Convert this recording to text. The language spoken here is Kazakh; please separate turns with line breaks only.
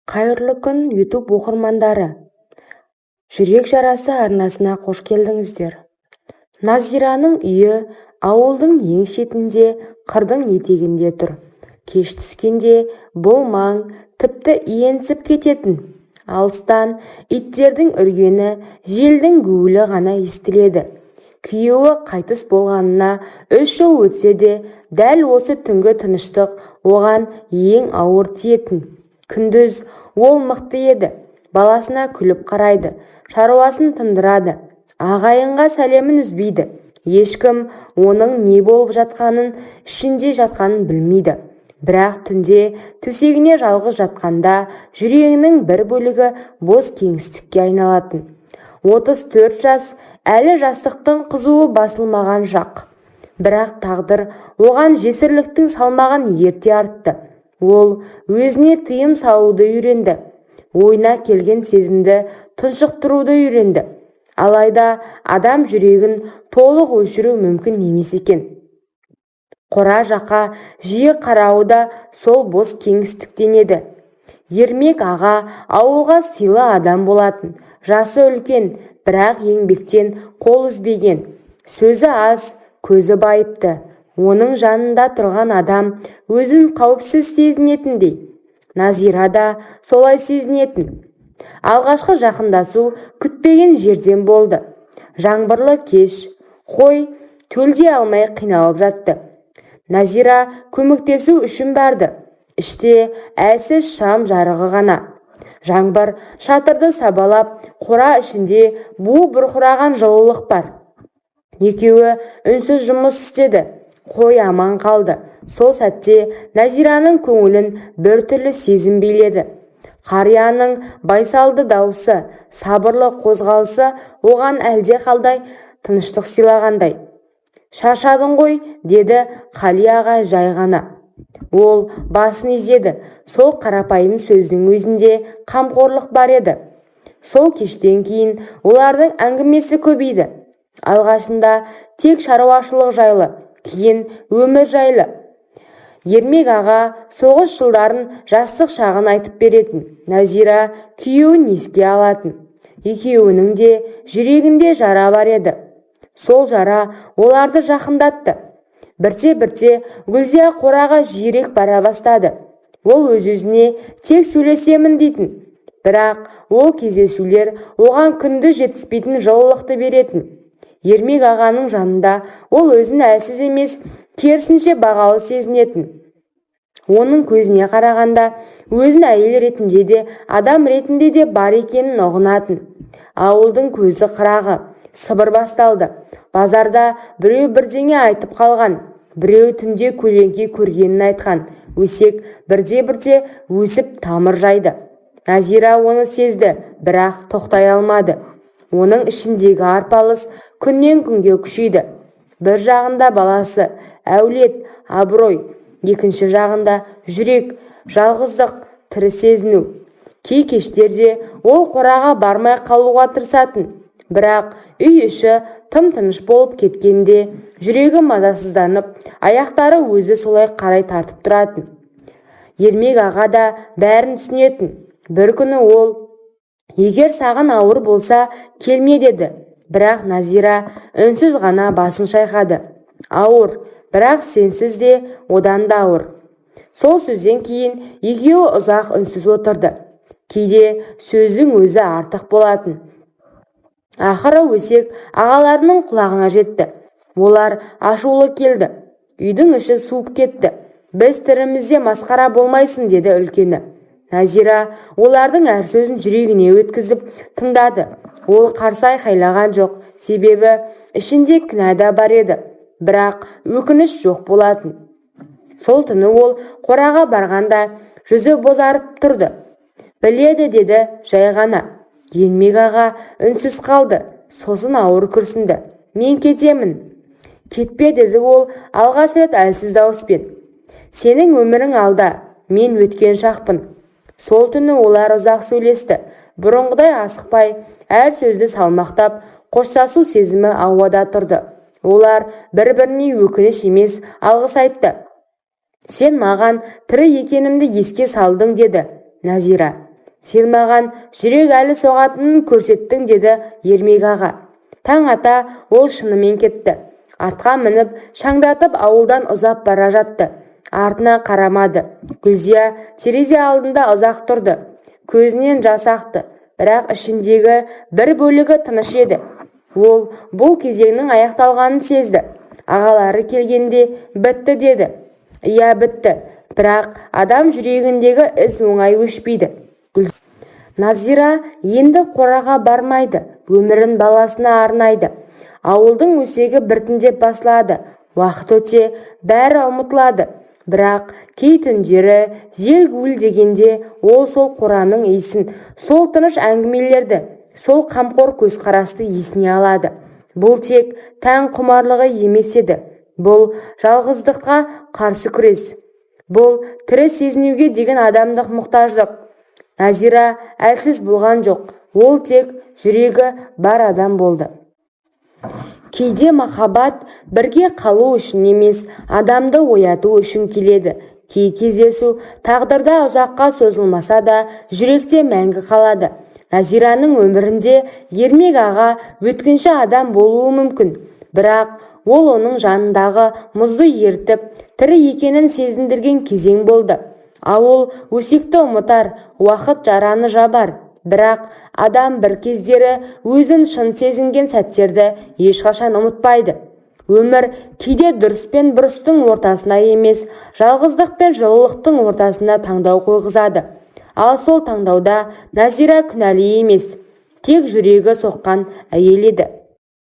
Қайырлы күн YouTube оқырмандары. Жүрек жарасы арнасына қош келдіңіздер. Назираның үйі ауылдың ең шетінде, қырдың етегінде тұр. Кеш түскенде бұл маң тіпті иенсіп кететін. Алыстан иттердің үргені, желдің гуілі ғана естіледі. Күйеуі қайтыс болғанына 3 жыл өтсе де, дәл осы түнгі тыныштық оған ең ауыр тиетін. Күндіз ол мықты еді, баласына күліп қарайды, шаруасын тындырады, ағайынға сәлемін үзбейді. Ешкім оның не болып жатқанын, ішінде жатқанын білмейді. Бірақ түнде төсегіне жалғыз жатқанда жүрегінің бір бөлігі бос кеңістікке айналатын. 34 жас, әлі жастықтың қызуы басылмаған шақ. Бірақ тағдыр оған жесірліктің салмағын ерте артты. Ол өзіне тыйым салуды үйренді. Ойына келген сезімді тұншықтыруды үйренді. Алайда адам жүрегін толық өшіру мүмкін емес екен. Қора жаққа жиі қарауы да сол бос кеңістіктен еді. Ермек аға ауылға сыйлы адам болатын. Жасы үлкен, бірақ еңбектен қол үзбеген. Сөзі аз, көзі байыпты. Оның жанында тұрған адам өзін қауіпсіз сезінетіндей. Назира да солай сезінетін. Алғашқы жақындасу күтпеген жерден болды. Жаңбырлы кеш, қой төлде алмай қиналып жатты. Назира көмектесу үшін барды. Іште әлсіз шам жарығы ғана. Жаңбыр шатырды сабалап, қора ішінде бу бұрқыраған жылулық бар. Екеуі үнсіз жұмыс істеді. Қой аман қалды. Сол сәтте Назираның көңілін бір түрлі сезім биледі. Қарияның байсалды дауысы, сабырлы қозғалысы оған әлде қалдай тыныштық сыйлағандай. «Шаршадың ғой», деді Қали аға жай ғана. Ол басын изеді. Сол қарапайым сөздің өзінде қамқорлық бар еді. Сол кештен кейін олардың әңгімесі көбейді. Алғашында тек шаруашылық жайлы, кейін өмір жайлы. Ермек аға соғыс жылдарын, жастық шағын айтып беретін. Назира күйеуін еске алатын. Екеуінің де жүрегінде жара бар еді. Сол жара оларды жақындатты. Бірте-бірте Гүлзия қораға жиірек бара бастады. Ол өз-өзіне тек сөйлесемін дейтін. Бірақ ол кездесулер оған күнді жетіспейтін жылылықты беретін. Ермек ағаның жанында ол өзін әлсіз емес, керісінше бағалы сезінетін. Оның көзіне қарағанда өзін әйел ретінде де, адам ретінде де бар екенін ұғынатын. Ауылдың көзі қырағы, сыбыр басталды. Базарда біреу бірдеңе айтып қалған, біреу түнде көлеңке көргенін айтқан. Өсек бірде-бірде өсіп тамыр жайды. Назира оны сезді, бірақ тоқтай алмады. Оның ішіндегі арпалыс күннен күнге күшейді. Бір жағында баласы, әулет, абырой, екінші жағында жүрек, жалғыздық, тірі сезіну. Кей кештерде ол қораға бармай қалуға тырысатын. Бірақ үй іші тым-тыныш болып кеткенде жүрегі мазасызданып, аяқтары өзі солай қарай тартып тұратын. Ермек аға да бәрін түсінетін. Бір күні ол: «Егер саған ауыр болса, келме», деді. Бірақ Назира үнсіз ғана басын шайқады. «Ауыр, бірақ сенсіз де одан да ауыр». Сол сөзден кейін екеуі ұзақ үнсіз отырды. Кейде сөздің өзі артық болатын. Ақыры өсек ағаларының құлағына жетті. Олар ашулы келді. «Үйдің іші суып кетті. Біз тірімізде масқара болмайсың», деді үлкені. Назира олардың әр сөзін жүрегіне өткізіп тыңдады. Ол қарсы айқайлаған жоқ, себебі ішінде кінә да бар еді. Бірақ өкініш жоқ болатын. Сол түні ол қораға барғанда жүзі бозарып тұрды. «Біледі», деді жай ғана. Ермек аға үнсіз қалды. Сосын ауыр күрсінді. «Мен кетемін». «Кетпе», деді ол алғаш рет әлсіз дауыспен. «Сенің өмірің алда, мен өткен шақпын». Сол түні олар ұзақ сөйлесті. Бұрынғыдай асықпай, әр сөзді салмақтап, қоштасу сезімі ауада тұрды. Олар бір-біріне өкініш емес, алғыс айтты. «Сен маған тірі екенімді еске салдың», деді Назира. Сен маған жүрек әлі соғатынын көрсеттің, деді Ермек аға. Таң ата ол шынымен кетті. Атқа мініп, шаңдатып ауылдан ұзап бара жатты. Артына қарамады. Гүлзия терезе алдында ұзақ тұрды. Көзінен жас ақты, бірақ ішіндегі бір бөлігі тыныш еді. Ол бұл кезеңнің аяқталғанын сезді. Ағалары келгенде бітті деді. Иә, бітті, бірақ адам жүрегіндегі із оңай өшпейді. Назира енді қораға бармайды, өмірін баласына арнайды. Ауылдың өсегі біртіндеп басылады. Уақыт өте бәрі ұмытылады. Бірақ кей түндері жел гуілдегенде ол сол қораның иісін, сол тыныш әңгімелерді, сол қамқор көзқарасты есіне алады. Бұл тек тән құмарлығы емес еді. Бұл жалғыздыққа қарсы күрес. Бұл тірі сезінуге деген адамдық мұқтаждық. Назира әлсіз болған жоқ. Ол тек жүрегі бар адам болды. Кейде махаббат бірге қалу үшін емес, адамды ояту үшін келеді. Кей кездесу тағдырда ұзаққа созылмаса да, жүректе мәңгі қалады. Назираның өмірінде Ермек аға өткінші адам болуы мүмкін, бірақ ол оның жанындағы мұзды ертіп, тірі екенін сезіндірген кезең болды. Ауыл өсекті ұмытар, уақыт жараны жабар. Бірақ адам бір кездері өзін шын сезінген сәттерді ешқашан ұмытпайды. Өмір кейде дұрыс пен бұрыстың ортасына емес, жалғыздық пен жылылықтың ортасына таңдау қойғызады. Ал сол таңдауда Назира күнәлі емес, тек жүрегі соққан әйел еді.